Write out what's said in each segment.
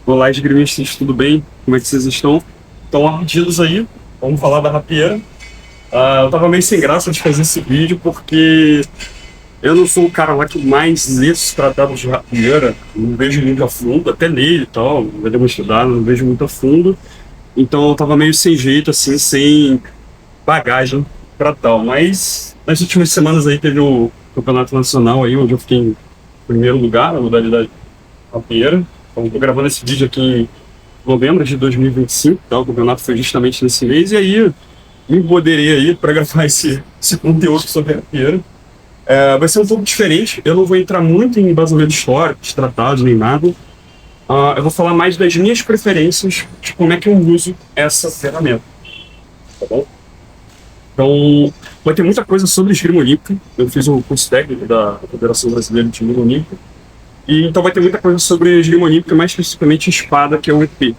Olá, esgrimistas, tudo bem? Como é que vocês estão? Estão a pedidos aí, vamos falar da rapieira. Eu tava meio sem graça de fazer esse vídeo porque eu não sou o cara lá que mais lê esses tratados de rapieira, não vejo muito a fundo, até leio e tal, vai dar uma estudada, não vejo muito a fundo. Então eu tava meio sem jeito, assim, sem bagagem pra tal. Mas nas últimas semanas aí teve o campeonato nacional aí, onde eu fiquei em primeiro lugar na modalidade rapieira. Então, tô gravando esse vídeo aqui em novembro de 2025, tá? O campeonato foi justamente nesse mês, e aí me empoderei aí para gravar esse conteúdo sobre a rapieira. Vai ser um pouco diferente, eu não vou entrar muito em embasamento histórico, de tratados, nem nada. Eu vou falar mais das minhas preferências, de como é que eu uso essa ferramenta, tá bom? Então, vai ter muita coisa sobre esgrima olímpica. Eu fiz um curso técnico da Federação Brasileira de Esgrima Olímpica. E então vai ter muita coisa sobre esgrima olímpica, mais especificamente espada, que é o EP.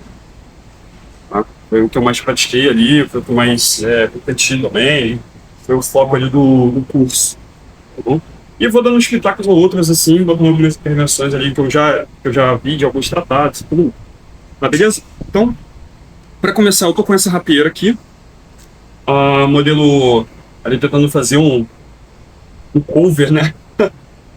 Tá? Foi o que eu mais pratiquei ali, foi o que eu mais competi também, foi o foco ali do curso. Tá bom? E eu vou dando uns pitacos ou outros assim, vou dando algumas intervenções ali que eu já vi de alguns tratados, tudo. Tá, beleza? Então, para começar, eu tô com essa rapieira aqui, modelo ali tentando fazer um cover, né,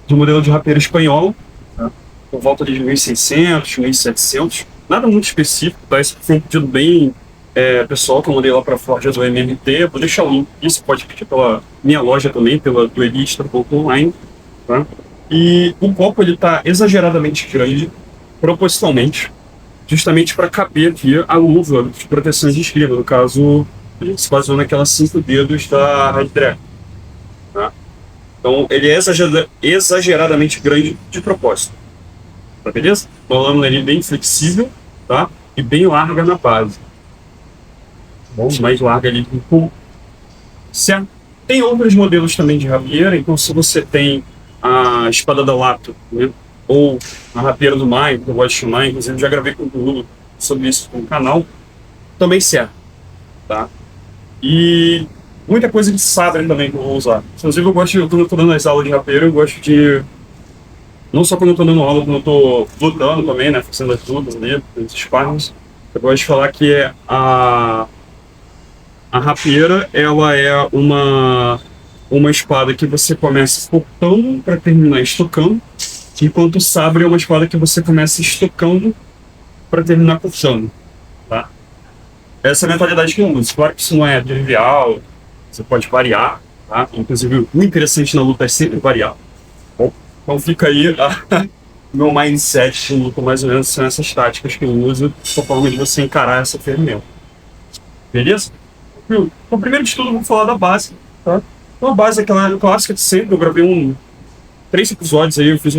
de um modelo de rapieira espanhol, tá? Por volta de 1.600, 1.700, nada muito específico, tá? Esse foi um pedido bem pessoal que eu mandei lá para a Forja do MMT. Vou deixar o link, isso pode pedir pela minha loja também, pela duelista.online, tá? E o copo ele tá exageradamente grande, propositalmente, justamente para caber aqui a luva de proteção de esgrima. No caso, a gente se baseou naquelas 5 dedos da Red Dragon, tá? Então ele é exageradamente grande de propósito, tá, beleza? Uma lâmina ali bem flexível, tá? E bem larga na base. Bom, mais larga ali um pouco. Certo? Tem outros modelos também de rapieira, então se você tem a espada da Lato, né? Ou a rapieira do Maio, que eu gosto de chamar, inclusive já gravei conteúdo sobre isso no canal, também serve, tá? E muita coisa de sabre também que eu vou usar. Inclusive eu gosto, quando eu tô dando as aulas de rapieira, eu gosto de, não só quando eu tô dando aula, quando eu tô lutando também, né, fazendo as lutas ali, os sparrings, eu gosto de falar que a rapieira, ela é uma espada que você começa cortando para terminar estocando, enquanto o sabre é uma espada que você começa estocando para terminar cortando, tá? Essa é a mentalidade que eu uso. Claro que isso não é trivial, você pode variar, tá? Inclusive, o interessante na luta é sempre variar. Bom, então fica aí meu mindset de luta, mais ou menos, são essas táticas que eu uso, a forma de você encarar essa ferramenta. Beleza? Então, primeiro de tudo, eu vou falar da base, tá? Então, a base é aquela clássica de sempre. Eu gravei 3 episódios aí, eu fiz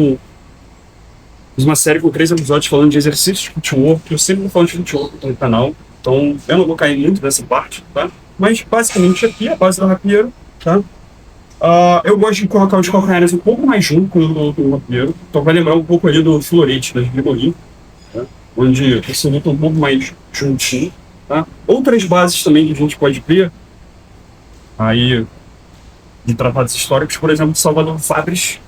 uma série com 3 episódios falando de exercícios de footwork, que eu sempre vou falando de footwork no canal, então eu não vou cair muito nessa parte, tá? Mas basicamente aqui a base da rapieira, tá? Eu gosto de colocar os calcanhares um pouco mais junto quando eu luto no rapieiro, então vai lembrar um pouco ali do florete, da Grigolim, tá? Onde você luta um pouco mais juntinho, tá? Outras bases também que a gente pode ver aí de tratados históricos, por exemplo, Salvador Fabres,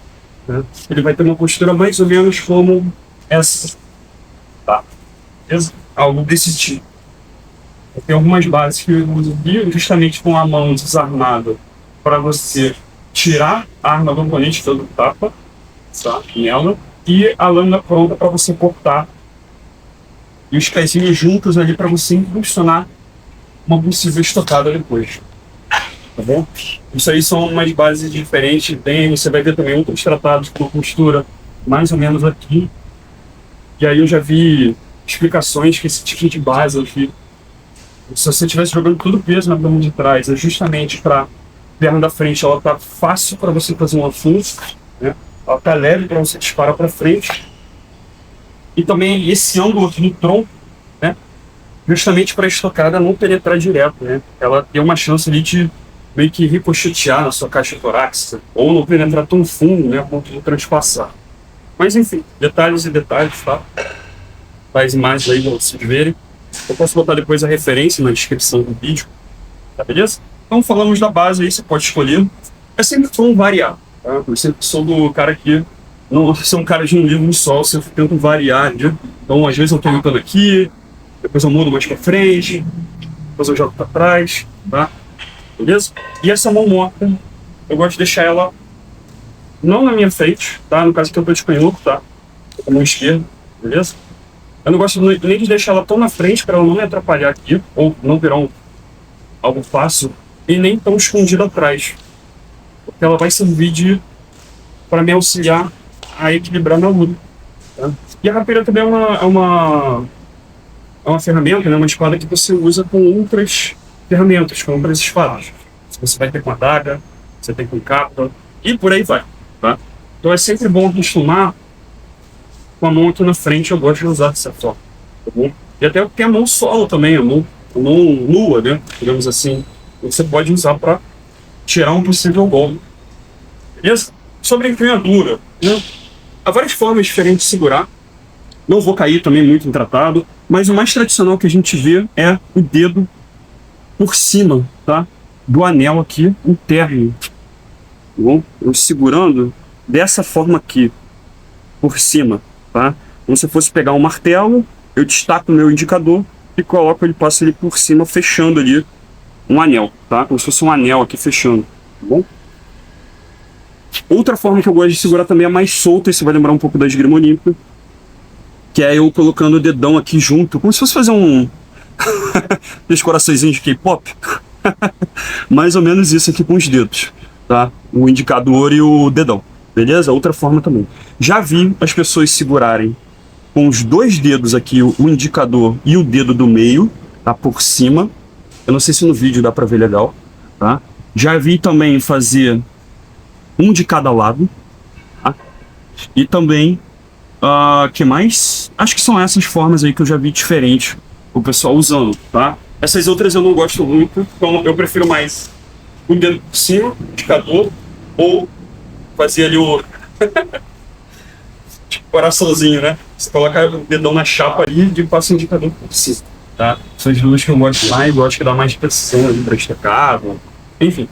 né? Ele vai ter uma postura mais ou menos como essa, tá? Algo desse tipo. Tem algumas bases que eu uso justamente com a mão desarmada para você tirar a arma do oponente dando tapa, tá? Nela, e a lâmina pronta para você cortar, e os pezinhos juntos ali para você impulsionar uma possível estocada depois. Tá bom? Isso aí são umas bases diferentes. Você vai ver também outros tratados com uma postura mais ou menos aqui. E aí eu já vi explicações que esse tipo de base aqui, se você estivesse jogando todo o peso na perna de trás, é justamente para a perna da frente, ela tá fácil para você fazer um afuso, né? Ela tá leve para você disparar para frente. E também esse ângulo aqui no tronco, né? Justamente para a estocada não penetrar direto, né? Ela tem uma chance ali de meio que ricochetear na sua caixa torácica, ou não penetrar tão fundo, né, a ponto de transpassar. Mas enfim, detalhes e detalhes, tá? Faz imagens aí pra vocês verem. Eu posso botar depois a referência na descrição do vídeo, tá, beleza? Então falamos da base aí, você pode escolher. É sempre bom variar, tá? Eu sempre sou do cara que não sou um cara de um livro só, eu tento variar, né? Então, às vezes eu tô lutando aqui, depois eu mudo mais pra frente, depois eu jogo pra trás, tá? Beleza? E essa mão morta, eu gosto de deixar ela não na minha frente, tá? No caso aqui eu tô de canhoto, tá? Com a mão esquerda, beleza? Eu não gosto nem de deixar ela tão na frente para ela não me atrapalhar aqui, ou não virar algo fácil, e nem tão escondida atrás, porque ela vai servir para me auxiliar a equilibrar na luta, tá? E a rapieira também é uma ferramenta, né? Uma espada que você usa com outras ferramentas, com outras espadas. Você vai ter com adaga, você tem com capa, e por aí vai, tá? Então é sempre bom acostumar com a mão aqui na frente, eu gosto de usar dessa forma, tá bom? E até porque a mão solo também, a mão nua, né? Digamos assim, você pode usar para tirar um possível golpe. Beleza? Sobre a empunhadura, né? Há várias formas diferentes de segurar. Não vou cair também muito em tratado, mas o mais tradicional que a gente vê é o dedo por cima, tá? Do anel aqui interno. Tá bom? Eu segurando dessa forma aqui, por cima, tá? Como se eu fosse pegar um martelo, eu destaco o meu indicador e coloco ele, passo ele por cima, fechando ali um anel, tá? Como se fosse um anel aqui fechando, tá bom? Outra forma que eu gosto de segurar também é mais solta, isso vai lembrar um pouco da esgrima olímpica, que é eu colocando o dedão aqui junto, como se fosse fazer aqueles coraçõezinhos de K-pop. Mais ou menos isso aqui com os dedos, tá? O indicador e o dedão, beleza? Outra forma também. Já vi as pessoas segurarem com os dois dedos aqui, o indicador e o dedo do meio, tá? Por cima. Eu não sei se no vídeo dá pra ver legal, tá? Já vi também fazer um de cada lado, tá? E também, que mais? Acho que são essas formas aí que eu já vi diferente o pessoal usando, tá? Essas outras eu não gosto muito, então eu prefiro mais o dedo por cima, o indicador, ou fazer ali o tipo coraçãozinho, né? Você coloca o dedão na chapa ali e passa o indicador por cima, tá? São as duas que eu gosto mais, gosto que dá mais precisão ali pra estacado, enfim.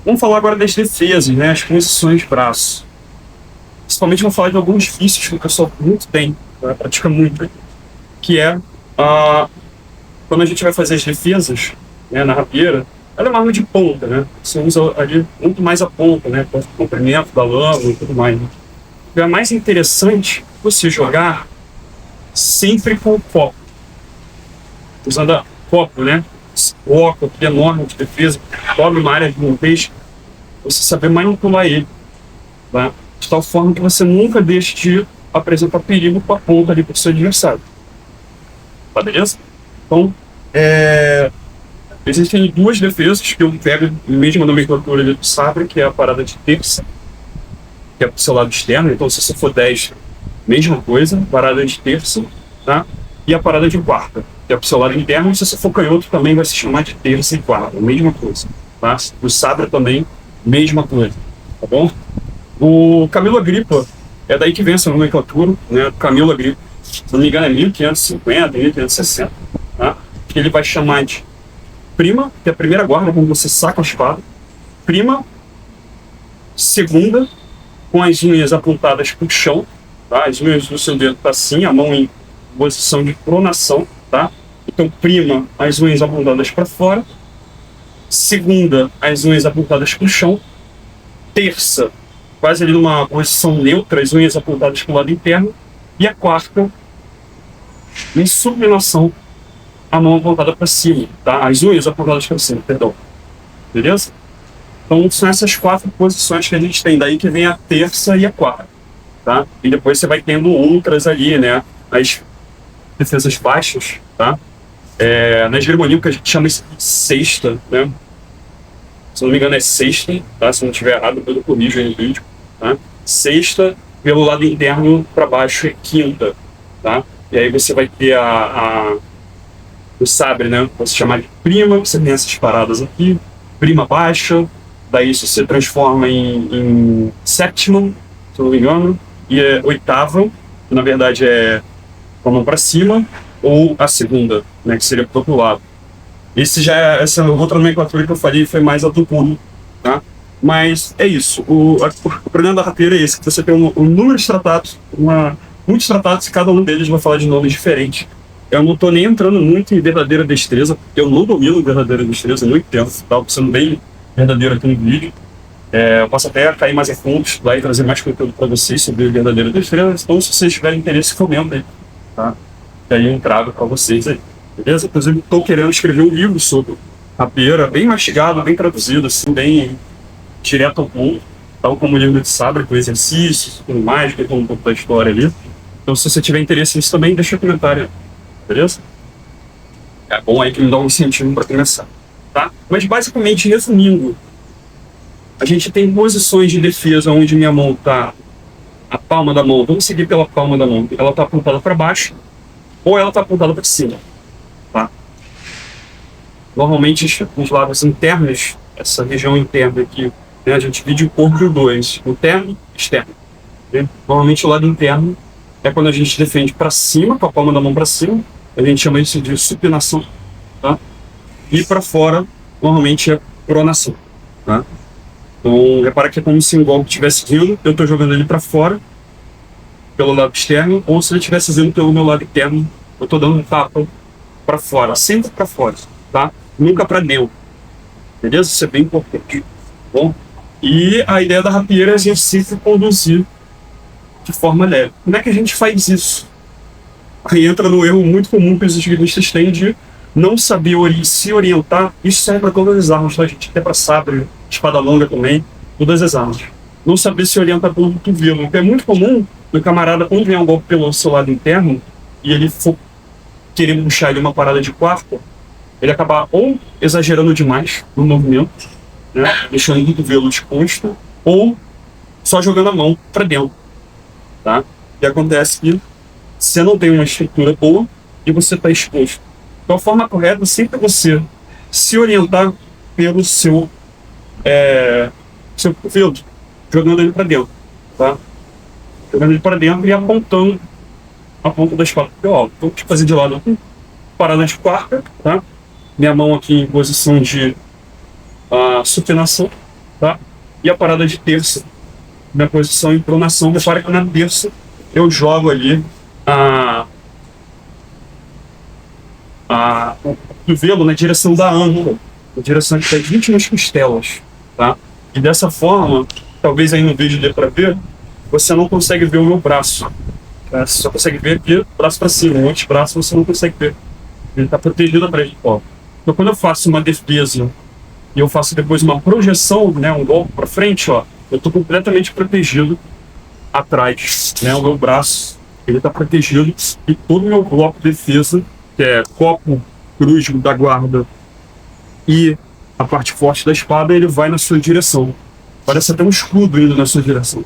Vamos falar agora das defesas, né? As posições de braço. Principalmente vou falar de alguns vícios que o pessoal muito tem, né? Pratica muito, que é quando a gente vai fazer as defesas, né, na rapieira, ela é uma arma de ponta, né? Você usa ali muito mais a ponta, né? Com o comprimento da lama e tudo mais. Né? É mais interessante você jogar sempre com o copo. Usando o copo, né? Esse copo aqui enorme de defesa, cobre uma área de uma vez, você saber manipular ele, tá? De tal forma que você nunca deixe de apresentar perigo com a ponta ali para o seu adversário. Tá, beleza? Então, existem duas defesas que eu pego mesmo na nomenclatura do sabre, que é a parada de terça, que é pro seu lado externo. Então, se você for 10, mesma coisa, parada de terça, tá? E a parada de quarta, que é pro seu lado interno. E se você for canhoto, também vai se chamar de terça e quarta, mesma coisa, tá? O sabre também, mesma coisa, tá bom? O Camilo Agripa, é daí que vem essa nomenclatura, né? Camilo Agripa, se não me engano é 1550, 1560, tá? Que ele vai chamar de prima, que é a primeira guarda quando você saca a espada, prima, segunda, com as unhas apontadas para o chão, tá? As unhas do seu dedo tá assim, a mão em posição de pronação, tá? Então, prima, as unhas apontadas para fora, segunda, as unhas apontadas para o chão, terça, quase ali numa posição neutra, as unhas apontadas para o lado interno, e a quarta, em sublimação, a mão apontada para cima, tá? As unhas apontadas para cima, perdão. Beleza? Então são essas 4 posições que a gente tem, daí que vem a terça e a quarta, tá? E depois você vai tendo outras ali, né? As defesas baixas, tá? Na esgrima olímpica a gente chama isso de sexta, né? Se não me engano é sexta, tá? Se não estiver errado, eu corrijo aí no vídeo, tá? Sexta, pelo lado interno para baixo é quinta, tá? E aí você vai ter o sabre, né? Você chamar de prima, você tem essas paradas aqui, prima baixa, daí isso se transforma em sétima, se eu não me engano, e oitava, que na verdade é com a mão para cima, ou a segunda, né? Que seria pro outro lado. Essa outra nomenclatura que eu falei foi mais a do pulo, tá? Mas é isso. O problema da rapieira é esse, que você tem um número de tratados, muitos tratados, e cada um deles vai falar de nomes diferentes. Eu não tô nem entrando muito em verdadeira destreza, porque eu não domino verdadeira destreza há muito tempo, tá? Sendo bem verdadeiro aqui no vídeo. Eu posso até cair mais a fundo, lá e trazer mais conteúdo para vocês sobre verdadeira destreza. Então, se vocês tiverem interesse, comentem, tá? E aí eu trago para vocês aí, beleza? Inclusive, estou querendo escrever um livro sobre rapieira, bem mastigado, bem traduzido, assim, bem direto ao ponto, tal como o livro de Sabre, com exercícios e tudo mais, que tem um pouco da história ali. Então, se você tiver interesse nisso também, deixa um comentário, beleza? É bom aí que me dá um incentivo para começar, tá? Mas, basicamente, resumindo, a gente tem posições de defesa onde minha mão está, a palma da mão, vamos seguir pela palma da mão, ela está apontada para baixo ou ela está apontada para cima, tá? Normalmente os lados internos, essa região interna aqui, né, a gente divide o corpo em dois, interno e externo. Né? Normalmente o lado interno é quando a gente defende para cima, com a palma da mão para cima, a gente chama isso de supinação, tá? E para fora, normalmente é pronação, tá? Então, repara que é como se um golpe estivesse vindo, eu estou jogando ele para fora, pelo lado externo, ou se ele estivesse vindo pelo meu lado interno, eu estou dando um tapa para fora, sempre para fora, tá? Nunca para dentro, beleza? Isso é bem importante, bom? E a ideia da rapieira é a gente sempre conduzir de forma leve. Como é que a gente faz isso? Aí entra no erro muito comum que os esgrimistas têm de não saber se orientar. Isso serve para todas as armas, tá, gente? Até para sabre, espada longa também, todas as armas. Não saber se orientar pelo cotovelo. É muito comum o camarada, quando vem um golpe pelo seu lado interno, e ele for querer puxar ele uma parada de quarta, ele acabar ou exagerando demais no movimento, né, deixando o cotovelo exposto, ou só jogando a mão para dentro, tá? E acontece que você não tem uma estrutura boa e você está exposto. Então, a forma correta é sempre você se orientar pelo seu cotovelo, jogando ele para dentro, tá? Jogando ele para dentro e apontando a ponta da espada para o alto. Então, tipo, fazer de lado aqui, parada de quarta, tá? Minha mão aqui em posição de supinação, tá? E a parada de terça, minha posição em pronação. Repara que na terça eu jogo ali o cotovelo na direção da âncora, na direção que está as últimas costelas, tá? E dessa forma, talvez aí no vídeo dê para ver, você não consegue ver o meu braço, tá? Você só consegue ver aqui o braço para cima, o antebraço você não consegue ver, ele está protegido atrás de fora. Então, quando eu faço uma defesa e eu faço depois uma projeção, né, um golpe para frente, ó, eu estou completamente protegido atrás, né? O meu braço ele está protegido e todo o meu bloco de defesa, que é copo, cruz da guarda e a parte forte da espada, ele vai na sua direção. Parece até um escudo indo na sua direção,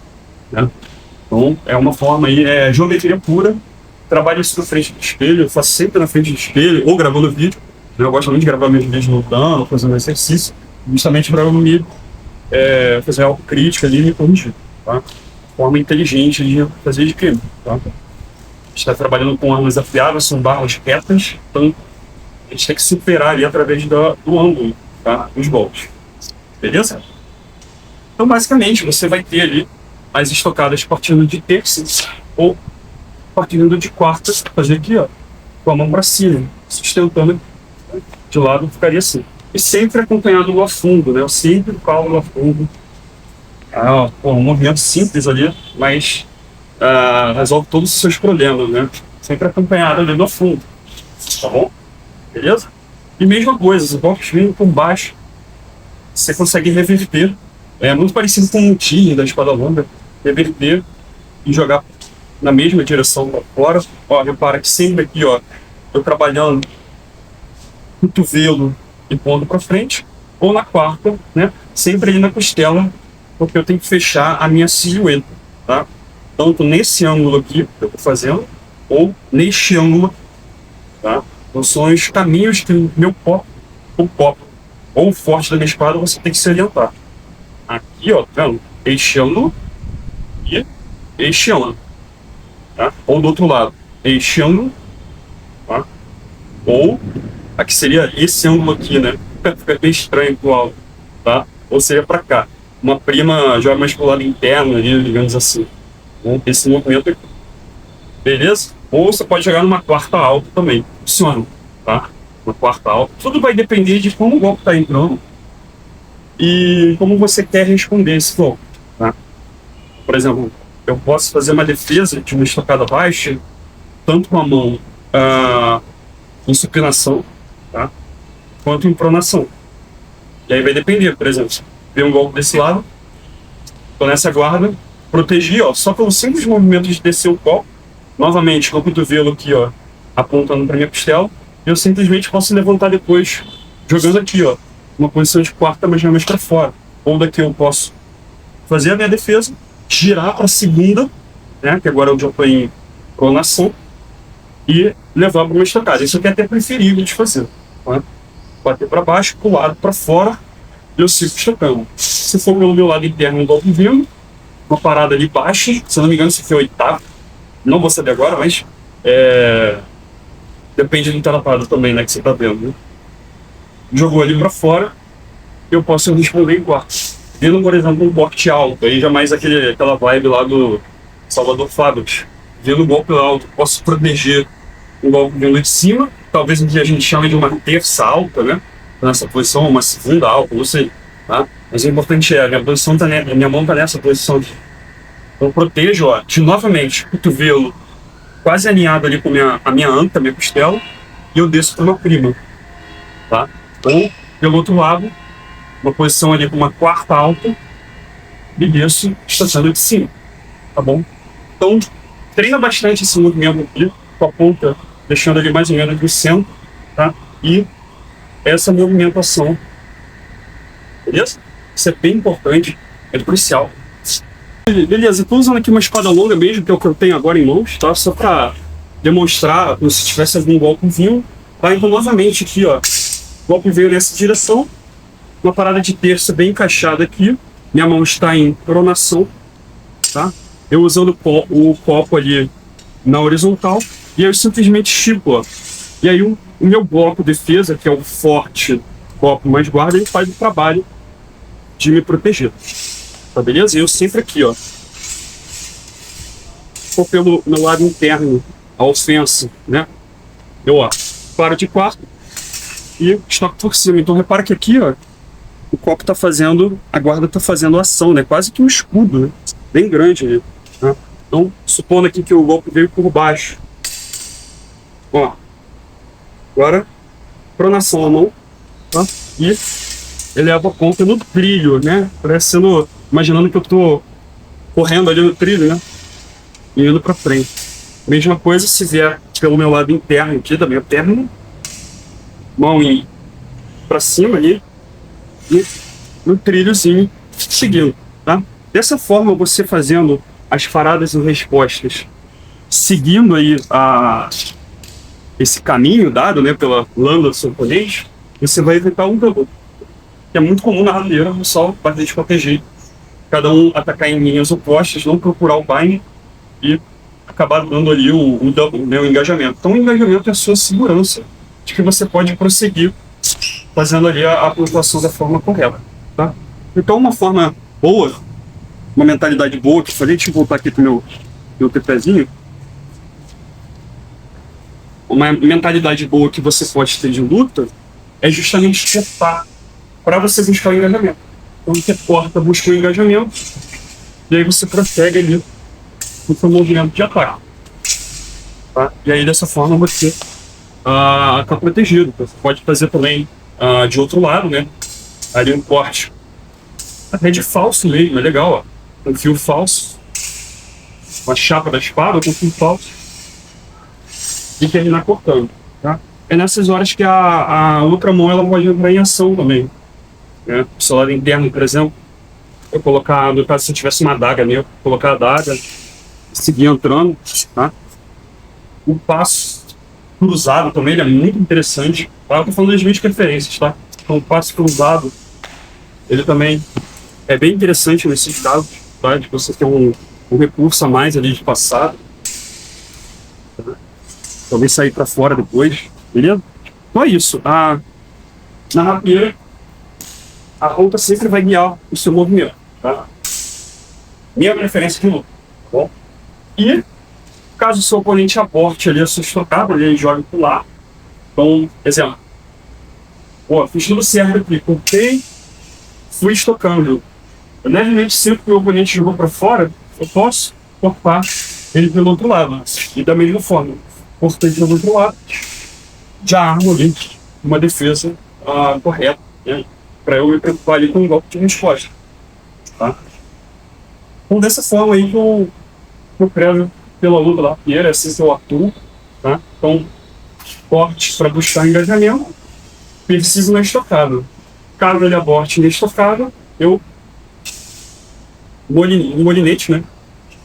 né? Então, é uma forma aí, geometria pura. Trabalho isso na frente do espelho, eu faço sempre na frente do espelho, ou gravando vídeo. Eu gosto muito de gravar meus vídeos lutando, fazendo exercício, justamente para eu me fazer algo crítico ali e me corrigir, tá? Forma inteligente de fazer de crime, tá? A gente está trabalhando com armas afiadas, são barras retas, então a gente tem que superar ali através do ângulo, tá? Dos golpes, beleza? Então, basicamente, você vai ter ali as estocadas partindo de terças ou partindo de quartas, fazer aqui, ó, com a mão para cima, sustentando de lado, ficaria assim. E sempre acompanhado do afundo, né? Eu sempre falo do afundo. Um movimento simples ali, mas resolve todos os seus problemas, né? Sempre acompanhado ali do afundo, tá bom? Beleza? E mesma coisa, os golpes vindo por baixo, você consegue reverter. É muito parecido com o tiro da espada longa, reverter e jogar na mesma direção para fora. Ó, repara que sempre aqui, ó, eu trabalhando cotovelo e pondo para frente, ou na quarta, né? Sempre ali na costela, porque eu tenho que fechar a minha silhueta, tá? Tanto nesse ângulo aqui que eu tô fazendo, ou neste ângulo, tá? Então são os caminhos que o meu copo, ou o forte da minha espada, você tem que se orientar. Aqui, ó, tá vendo? Este ângulo e este ângulo, tá? Ou do outro lado, este ângulo, tá? Ou aqui seria esse ângulo aqui, né? Fica bem estranho pro alto, tá? Ou seria para cá. uma prima joga mais pro lado interno ali, digamos assim, né? Esse movimento aqui. Beleza? Ou você pode jogar numa quarta alta também. Funciona, tá? Uma quarta alta. Tudo vai depender de como o golpe tá entrando e como você quer responder esse golpe, tá? Por exemplo, eu posso fazer uma defesa de uma estocada baixa, tanto com a mão em supinação, tá? Quanto em pronação. E aí vai depender, por exemplo, vem um golpe desse lado, tô nessa guarda, protegi, ó, só pelo simples movimento de descer o copo, novamente com o cotovelo aqui, ó, apontando para minha costela, eu simplesmente posso levantar depois, jogando aqui, ó, uma posição de quarta, mas mais para fora. Ou daqui eu posso fazer a minha defesa, girar para a segunda, né, que agora eu já estou em pronação, e levar para uma estocada. Isso aqui é até preferível de fazer, tá? Bater para baixo, pro lado, para fora, e eu sigo estocando. Se for pelo meu lado interno, um golpe vindo, uma parada ali baixa, se eu não me engano, isso aqui é oitavo, não vou saber agora, mas depende do parada também, né, que você tá vendo, né? Jogou ali para fora, eu posso responder em quarto. Vindo, por exemplo, um corte alto, aí já mais aquela vibe lá do Salvador Fábricas. Vindo um golpe alto, posso proteger um golpe vindo de cima, talvez o que a gente chame de uma terça alta, né? Nessa posição, uma segunda alta, não sei, tá? Mas o importante é, a minha mão tá nessa posição aqui. Então eu protejo, ó, novamente, cotovelo quase alinhado ali com a minha anta, minha costela, e eu desço para uma prima, tá? Ou, pelo outro lado, uma posição ali com uma quarta alta, e desço estacionando de cima, tá bom? Então, treina bastante esse movimento aqui, com a ponta deixando ali mais ou menos no centro, tá? E essa movimentação, beleza? Isso é bem importante, é crucial. Beleza, estou usando aqui uma espada longa mesmo, que é o que eu tenho agora em mãos, tá? Só para demonstrar como se tivesse algum golpe vindo, tá? Então, novamente aqui, ó, o golpe veio nessa direção, uma parada de terça bem encaixada aqui, minha mão está em pronação, tá? Eu usando o copo ali na horizontal, e aí eu simplesmente estico, ó. E aí o meu bloco defesa, que é o forte copo mais guarda, ele faz o trabalho de me proteger, tá beleza? E eu sempre aqui, ó, for pelo meu lado interno, a ofensa, né? Eu, ó, paro de quarto e estoco por cima. Então repara que aqui, ó, o copo tá fazendo, a guarda tá fazendo ação, né? Quase que um escudo, né? Bem grande ali, né? Então, supondo aqui que o golpe veio por baixo, ó, agora pronação a mão, tá? E eleva a ponta no trilho, né? Parecendo, imaginando que eu tô correndo ali no trilho, né? E indo pra frente. Mesma coisa se vier pelo meu lado interno aqui, da minha perna, mão pra cima ali, e no trilhozinho seguindo, tá? Dessa forma, você fazendo as paradas e respostas, seguindo aí esse caminho dado, né, pela lâmina do seu oponente, você vai evitar um double, que é muito comum na rabeira, só para desproteger. Cada um atacar em linhas opostas, não procurar o bind e acabar dando ali o double, né, o engajamento. Então o engajamento é a sua segurança de que você pode prosseguir fazendo ali a pontuação da forma correta, tá? Então uma forma boa, uma mentalidade boa que eu falei, deixa eu voltar aqui pro meu tripézinho. Uma mentalidade boa que você pode ter de luta é justamente cortar para você buscar o engajamento. Então você corta, busca o engajamento, e aí você prossegue ali no seu movimento de ataque, tá? E aí dessa forma você está protegido. Você pode fazer também de outro lado, né? Ali um corte até de falso mesmo, é legal, ó. Um fio falso, uma chapa da espada com fio falso, e terminar cortando, tá? É nessas horas que a outra mão ela pode entrar em ação também, né? O seu lado interno, por exemplo, eu colocar, no caso se eu tivesse uma adaga mesmo, colocar a adaga, seguir entrando, tá? O passo cruzado também, ele é muito interessante, tá? Eu tô falando das minhas preferências, tá? Então o passo cruzado, ele também é bem interessante nesses casos, tá? De você ter um recurso a mais ali de passado, tá? Talvez sair para fora depois, beleza? Então é isso. Na rapeira, a ponta sempre vai guiar o seu movimento. tá? Minha preferência de luta, tá bom? E caso o seu oponente aborte ali a sua estocada, ele joga pro lado. Então, exemplo, pô, fiz tudo certo aqui, cortei, fui estocando. Eu levemente sinto que o oponente jogou para fora, eu posso cortar ele pelo outro lado. E da mesma forma, cortei pelo outro lado, já armo ali uma defesa correta, né? Para eu me preocupar ali com um golpe de resposta. Tá? Então, dessa forma aí que eu prezo pela luta da rapieira, assim que eu atuo. Tá? Então, corte para buscar engajamento, preciso na estocada. Caso ele aborte na estocada, eu molinete, né?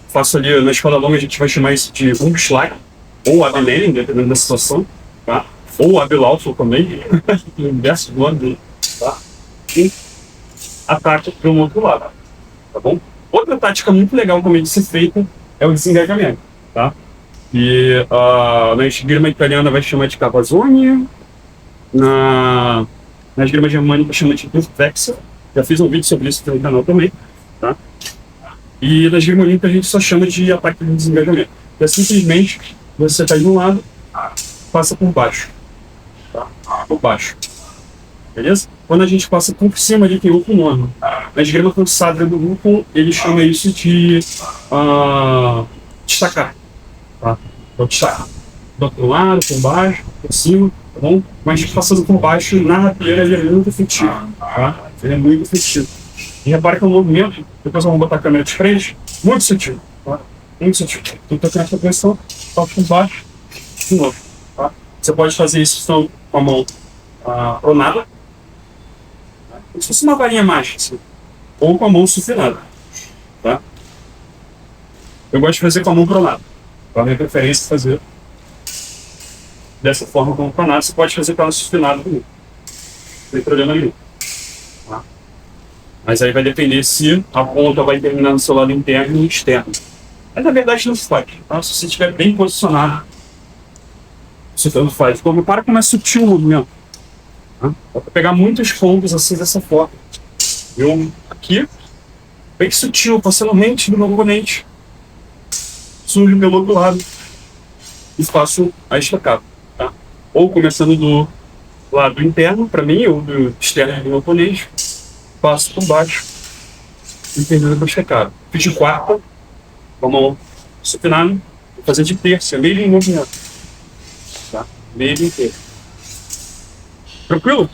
Faço ali na escola longa, a gente vai chamar isso de Umschlag, ou Abelene, dependendo da situação, tá? Ou Abelauto também, no inverso do nome, tá? E ataque para o outro lado, tá bom? Outra tática muito legal também de ser feita é o desengajamento, tá? E na esgrima italiana vai chamar de Cavazzoni, na esgrima germânica chama de Durchwechsel. Já fiz um vídeo sobre isso no canal também, tá? E na esgrima olímpica a gente só chama de ataque de desengajamento. É simplesmente você tá de um lado, passa por baixo, tá? Por baixo, beleza? Quando a gente passa por cima, ali tem outro nome. Na esgrima cansada do grupo, ele chama isso de destacar, tá? Então, destacar. Do outro lado, por baixo, por cima, tá bom? Mas passando por baixo, na rapieira, ele é muito efetivo, tá? Ele é muito efetivo. E repara que o movimento, depois vamos botar a câmera de frente, muito sutil, tá? Muito sutil. Então, tô com essa pressão, toca por baixo, de novo, tá? Você pode fazer isso então, com a mão pronada, tá? Como se fosse uma varinha mágica, assim, ou com a mão supinada, tá? Eu gosto de fazer com a mão pronada. Então, a minha preferência é fazer dessa forma com a mão pronada. Você pode fazer com ela supinada também. Não tem problema nenhum. Tá? Mas aí vai depender se a ponta vai terminar no seu lado interno ou externo. Mas na verdade não faz. Tá? Se você estiver bem posicionado, você tanto faz. Então, repara como é sutil o movimento. Tá? Dá para pegar muitos pontos assim dessa forma. Eu aqui, bem sutil, passando rente do meu oponente, surge pelo outro lado e faço a estocada. Tá? Ou começando do lado interno, para mim, ou do externo do meu oponente, passo por baixo e termino com a estocada. Fiz de quarta, vamos supinando, vou fazer de terça, mesmo movimento. Tá? Mesmo inteiro. Tranquilo?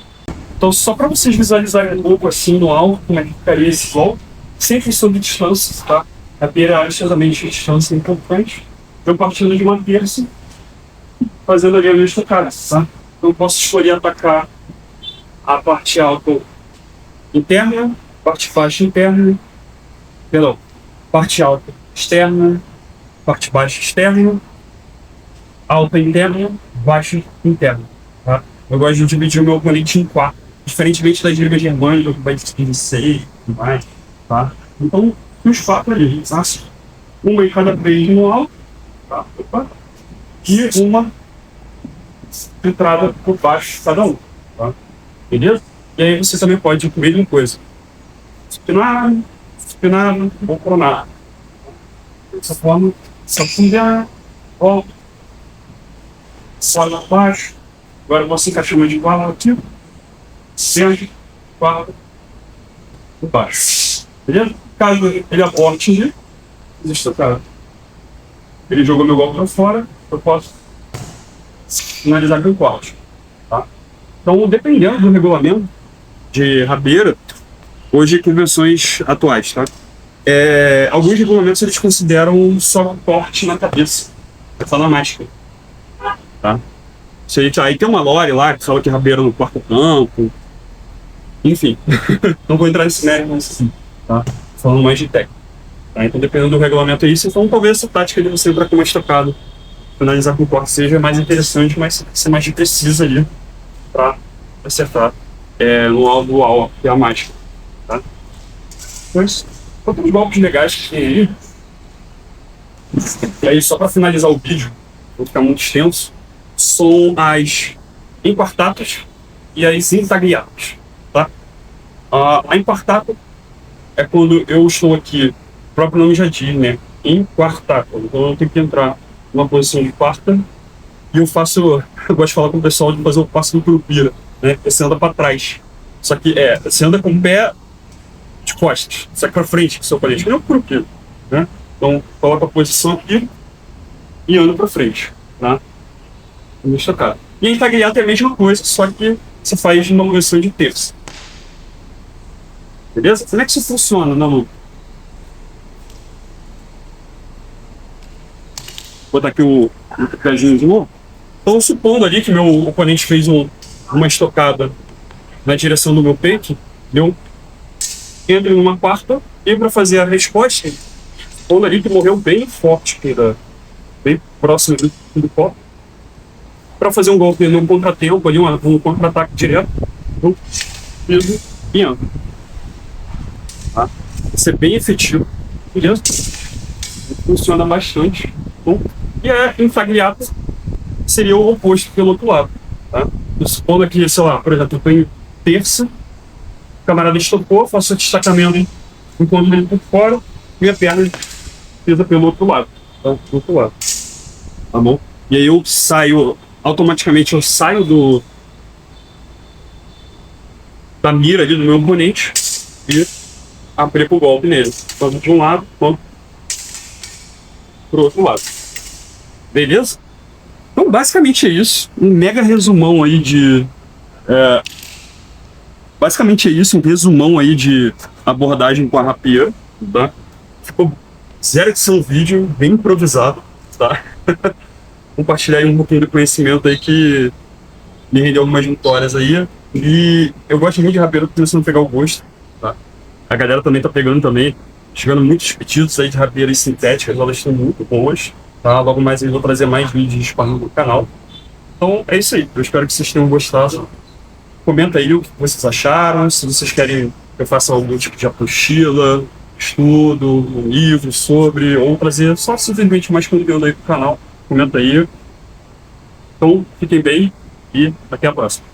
Então, só para vocês visualizarem um pouco assim no alto, como é que ficaria esse golpe, sempre sob distância, tá? A pera absolutamente de distância é importante. Eu partindo de uma terça, fazendo ali a minha estocada, tá? Então, eu posso escolher atacar a parte alta interna, parte baixa interna, perdão, parte alta externa, parte baixa externa, alta interna, baixa interna, tá? Eu gosto de dividir o meu oponente em quatro, diferentemente da esgrima germânica, que vai dividir em seis e tudo mais, tá? Então, os quatro ali, tá? Uma em cada vez no alto, tá? Opa. E uma entrada por baixo de cada um, tá? Beleza? E aí você também pode ir com a mesma coisa. Supinado, supinado ou pronado. Dessa forma, safundar, volta, sobe abaixo. Agora você encaixar mais de bala aqui, centro, quadro, por baixo. Beleza? Caso ele aborte ali, existe cara. Ele jogou meu golpe para fora, eu posso finalizar com o corte. Tá? Então, dependendo do regulamento de rabeira, hoje convenções atuais, tá? Alguns regulamentos eles consideram só corte na cabeça, só na máscara. Tá? Aí tem uma lore lá que fala que rabeira no quarto campo. Enfim, não vou entrar nesse mérito, mas assim, tá? Falando mais de técnica. Tá? Então, dependendo do regulamento é isso. Então, talvez essa tática de você para com uma estocada, finalizar com corte seja mais interessante, mas ser mais precisa ali para acertar no alvo que é a mágica. Tá? Mas, outros golpes legais que tem aí. E aí, só para finalizar o vídeo, vou ficar muito extenso, são as inquartatas e as intagliatas. Tá? A inquartata é quando eu estou aqui, o próprio nome já diz, né? Em quarta. Então eu tenho que entrar numa posição de quarta e eu faço, eu gosto de falar com o pessoal de fazer o passo do Curupira, né? Você anda para trás. Só que você anda com o pé de costas, sai para frente com o seu oponente, que nem o Curupira, né? Então coloca a posição aqui e anda para frente, tá? Vamos tocar. E em Intagliata é a mesma coisa, só que você faz uma versão de terça. Beleza? Como é que isso funciona na luta? Vou botar aqui o pezinho de novo. Então, supondo ali que meu oponente fez uma estocada na direção do meu peito, eu entro em uma quarta e para fazer a resposta, supondo ali que morreu bem forte, bem próximo do corpo, para fazer um golpe num contratempo ali, um contra-ataque direto, eu piso e entro. Tá? Isso é bem efetivo, beleza? Funciona bastante. Bom, e a Intagliata seria o oposto pelo outro lado. Tá? Supondo aqui, sei lá, por exemplo, eu tenho terça, o camarada estocou, faço o destacamento enquanto ele por fora, minha perna pisa pelo outro lado. Tá? Do outro lado. Tá bom? E aí eu saio, automaticamente eu saio da mira ali do meu oponente e aplico o golpe nele. Tanto de um lado quanto pro outro lado. Beleza? Então basicamente é isso. Um mega resumão aí de... basicamente é isso, um resumão aí de abordagem com a rapieira, tá? Ficou zero edição vídeo, bem improvisado, tá? Compartilhar aí um pouquinho do conhecimento aí que me rendeu algumas vitórias aí. E eu gosto muito de rapieira, tô começando a pegar o gosto, tá? A galera também tá pegando também, chegando muitos pedidos aí de rapieiras sintéticas, elas estão muito boas, tá? Logo mais eu vou trazer mais vídeos de sparring no canal. Então é isso aí, eu espero que vocês tenham gostado. Comenta aí o que vocês acharam, se vocês querem que eu faça algum tipo de apostila, estudo, um livro sobre, ou trazer só simplesmente mais conteúdo aí pro canal. Comenta aí. Então, fiquem bem e até a próxima.